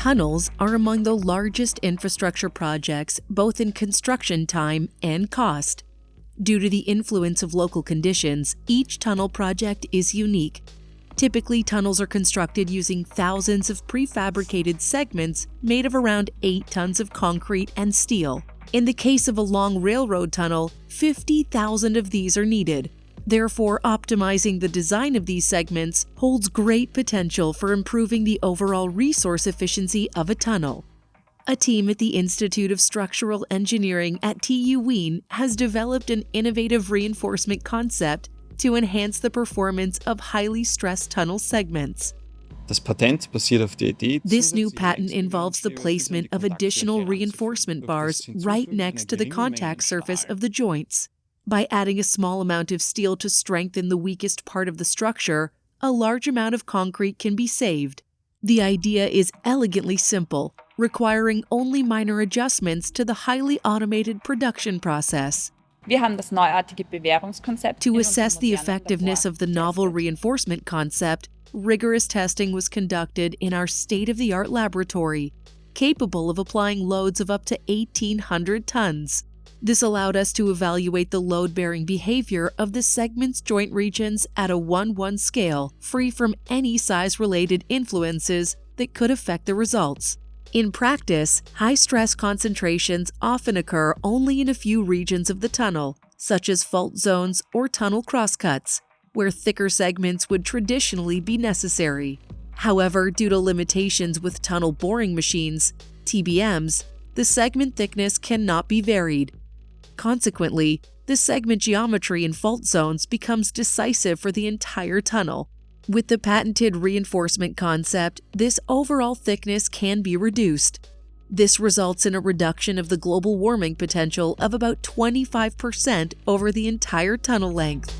Tunnels are among the largest infrastructure projects both in construction time and cost. Due to the influence of local conditions, each tunnel project is unique. Typically, tunnels are constructed using thousands of prefabricated segments made of around 8 tons of concrete and steel. In the case of a long railroad tunnel, 50,000 of these are needed. Therefore, optimizing the design of these segments holds great potential for improving the overall resource efficiency of a tunnel. A team at the Institute of Structural Engineering at TU Wien has developed an innovative reinforcement concept to enhance the performance of highly stressed tunnel segments. This new patent involves the placement of additional reinforcement bars right next to the contact surface of the joints. By adding a small amount of steel to strengthen the weakest part of the structure, a large amount of concrete can be saved. The idea is elegantly simple, requiring only minor adjustments to the highly automated production process. Wir haben das neuartige Bewährungskonzept. To assess the effectiveness of the novel reinforcement concept, rigorous testing was conducted in our state-of-the-art laboratory, capable of applying loads of up to 1,800 tons. This allowed us to evaluate the load-bearing behavior of the segment's joint regions at a 1:1 scale, free from any size-related influences that could affect the results. In practice, high-stress concentrations often occur only in a few regions of the tunnel, such as fault zones or tunnel crosscuts, where thicker segments would traditionally be necessary. However, due to limitations with tunnel boring machines, TBMs, the segment thickness cannot be varied. Consequently, the segment geometry in fault zones becomes decisive for the entire tunnel. With the patented reinforcement concept, this overall thickness can be reduced. This results in a reduction of the global warming potential of about 25% over the entire tunnel length.